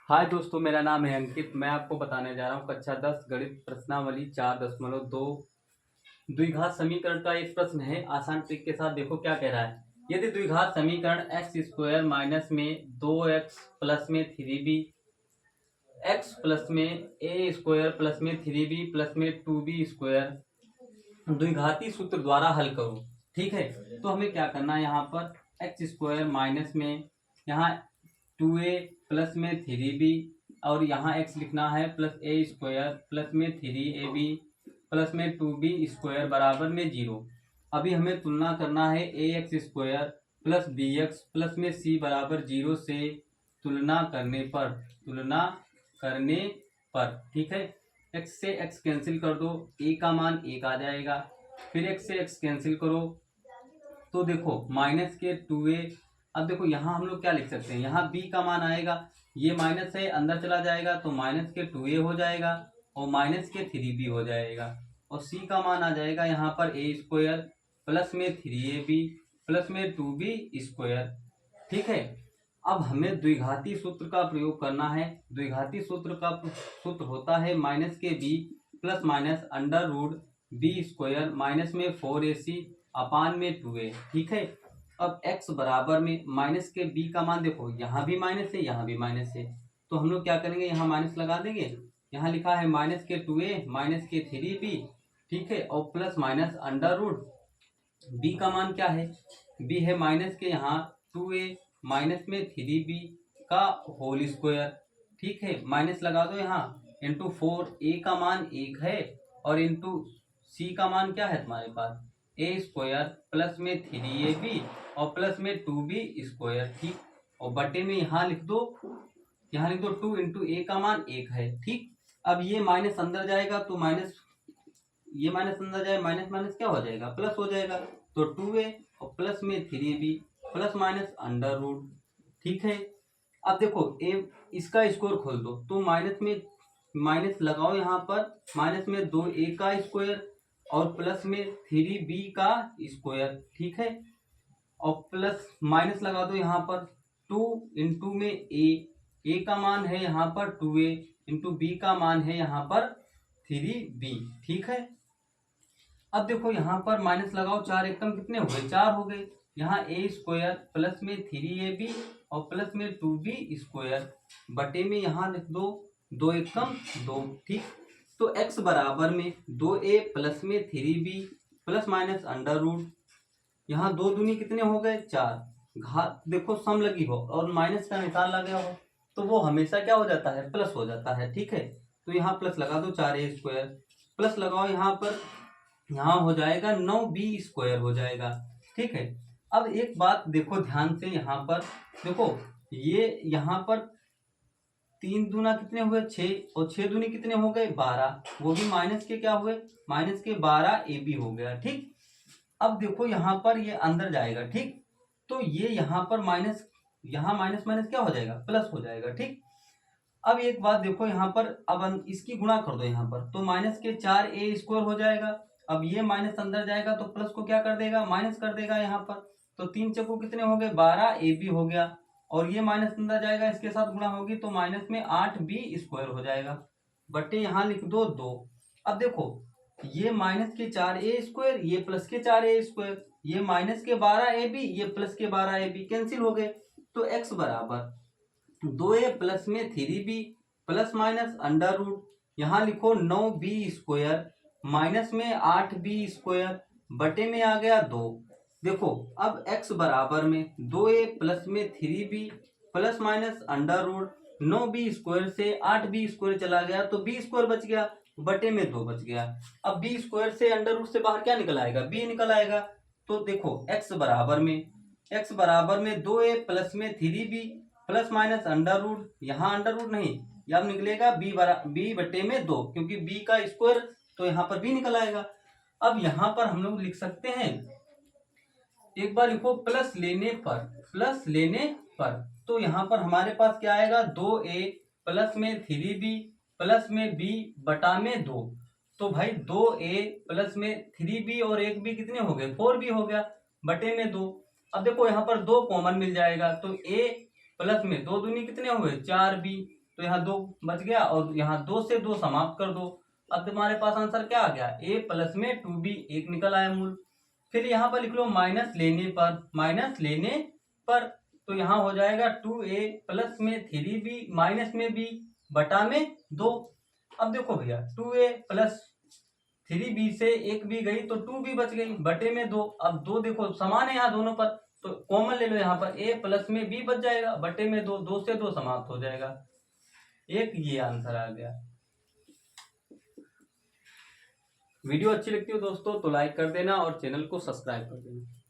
हाय दोस्तों, मेरा नाम है अंकित। मैं आपको बताने जा रहा हूँ कक्षा 10 गणित प्रश्नावली 4.2 द्विघात समीकरण का एक प्रश्न है। आसान ट्रिक के साथ देखो क्या कह रहा है। यदि द्विघात समीकरण एक्स स्क्वायर माइनस में 2x प्लस में 3b एक्स प्लस में ए स्क्वायर प्लस में 3b प्लस में 2b स्क्वायर द्विघाती सूत्र द्वारा हल करो। ठीक है, तो हमें क्या करना है, यहाँ पर एक्स स्क्वायर माइनस में यहाँ 2a प्लस में 3b और यहाँ x लिखना है प्लस ए स्क्वायर प्लस में 3ab प्लस में 2b स्क्वायर बराबर में 0। अभी हमें तुलना करना है a x square plus b x plus में c बराबर 0 से तुलना करने पर ठीक है, x से x कैंसिल कर दो, a का मान 1 आ जाएगा। फिर x से x कैंसिल करो तो देखो माइनस के 2a। अब देखो यहाँ हम लोग क्या लिख सकते हैं, यहाँ b का मान आएगा, ये माइनस है अंदर चला जाएगा तो माइनस के 2a हो जाएगा और माइनस के 3b हो जाएगा और c का मान आ जाएगा यहाँ पर a स्क्वायर प्लस में 3ab प्लस में 2b स्क्वायर। ठीक है, अब हमें द्विघाती सूत्र का प्रयोग करना है। द्विघाती सूत्र होता है माइनस के b plus minus under root b square minus में 4ac अपान में 2a। ठीक है, अब x बराबर में माइनस के b का मान देखो, यहाँ भी माइनस है यहाँ भी माइनस है, तो हम लोग क्या करेंगे, यहाँ माइनस लगा देंगे। यहाँ लिखा है माइनस के 2a माइनस के 3b। ठीक है, और plus minus under root b का मान क्या है, b है माइनस के यहाँ 2a माइनस में 3b का होल स्क्वायर। ठीक है, माइनस लगा दो यहाँ इंटू 4, a का मान 1 है और इंटू c का मान क्या है तुम्हारे पास, a स्क्वायर प्लस में 3ab और प्लस में 2b स्क्वायर। ठीक, और बटे में यहाँ लिख दो 2 इंटू a का मान 1 है। ठीक, अब ये माइनस अंदर जाएगा तो माइनस, ये माइनस अंदर जाए, माइनस माइनस क्या हो जाएगा, प्लस हो जाएगा। तो 2a और प्लस में 3b plus minus under root. ठीक है, अब देखो ए इसका स्क्वायर खोल दो तो माइनस में माइनस लगाओ, यहाँ पर माइनस में 2a का स्क्वायर और प्लस में 3b का स्क्वायर। ठीक है, और प्लस माइनस लगा दो यहाँ पर 2 इंटू में a का मान है यहाँ पर 2a इंटू b का मान है यहाँ पर 3b। ठीक है, अब देखो यहाँ पर माइनस लगाओ, 4 एकम कितने हो गए, 4 हो गए। यहाँ a स्क्वायर प्लस में 3ab और प्लस में 2b स्क्वायर बटे में यहाँ लिख दो 2 एकम 2। ठीक, तो x बराबर में 2a प्लस में 3b plus minus under root, यहाँ 2 दूनी कितने हो गए 4, घात देखो सम लगी हो और माइनस का निशान लगा हो तो वो हमेशा क्या हो जाता है, प्लस हो जाता है। ठीक है, तो यहाँ प्लस लगा दो 4a स्क्वायर प्लस लगाओ यहाँ पर, यहाँ हो जाएगा 9b स्क्वायर हो जाएगा। ठीक है, अब एक बात देखो ध्यान से, यहाँ पर देखो ये यहाँ पर 3 दूना कितने हुए 6 और 6 दूनी कितने हो गए 12, वो भी माइनस के क्या हुए, माइनस के 12 ab हो गया। ठीक, अब देखो यहाँ पर ये अंदर जाएगा। ठीक, तो ये यहाँ पर माइनस, यहाँ माइनस माइनस क्या हो जाएगा, प्लस हो जाएगा। ठीक, अब एक बात देखो यहाँ पर, अब इसकी गुणा कर दो यहाँ पर तो माइनस के 4a स्क्वायर हो जाएगा। अब ये माइनस अंदर जाएगा तो प्लस को क्या कर देगा, माइनस कर देगा यहाँ पर, तो 3 चक्कू कितने हो गए 12ab हो गया और ये माइनस अंदर जाएगा, इसके साथ गुणा होगी तो माइनस में 8b स्क्वायर हो जाएगा बटे यहाँ लिख दो 2। अब देखो ये माइनस के 4a स्क्वायर, ये प्लस के 4a स्क्वायर, ये माइनस के 12ab, ये प्लस के 12ab कैंसिल हो गए, तो x बराबर 2a प्लस में 3b plus minus under root, यहाँ लिखो 9b स्क्वायर माइनस में 8b स्क्वायर बटे में आ गया 2। देखो अब x बराबर में 2a प्लस में 3b plus minus under root 9b square से 8b स्क्वायर चला गया तो b स्क्वायर बच गया बटे में 2 बच गया। अब b स्क्वायर से अंडर रूट से बाहर क्या निकल आएगा, b निकल आएगा। तो देखो x बराबर में 2a प्लस में 3b plus minus under root, यहाँ अंडर रूट नहीं, अब निकलेगा b बटे में 2 क्योंकि b का स्क्वायर तो यहाँ पर b निकल आएगा। अब यहाँ पर हम लोग लिख सकते हैं, एक बार लिखो प्लस लेने पर तो यहाँ पर हमारे पास क्या आएगा 2a प्लस में 3b प्लस में b बटा में 2। तो भाई 2a प्लस में 3b और 1b कितने हो गए 4b हो गया बटे में 2। अब देखो यहाँ पर 2 कॉमन मिल जाएगा तो a प्लस में 2 दूनी कितने हुए 4b तो यहाँ 2 बच गया और यहाँ 2 से 2 समाप्त कर दो। अब तुम्हारे पास आंसर क्या आ गया, a प्लस में 2b, एक निकल आया मूल। फिर यहाँ पर लिख लो माइनस लेने पर, माइनस लेने पर, तो यहाँ हो जाएगा 2a प्लस में 3b माइनस में b बटा में 2। अब देखो भैया 2a प्लस 3b से एक b गई तो 2b बच गई बटे में 2। अब 2 देखो समान है यहाँ दोनों पर, तो कॉमन ले लो, यहाँ पर a प्लस में b बच जाएगा बटे में 2, 2 से 2 समाप्त हो जाएगा। एक ये आंसर आ गया। वीडियो अच्छी लगती हो दोस्तों तो लाइक कर देना और चैनल को सब्सक्राइब कर देना।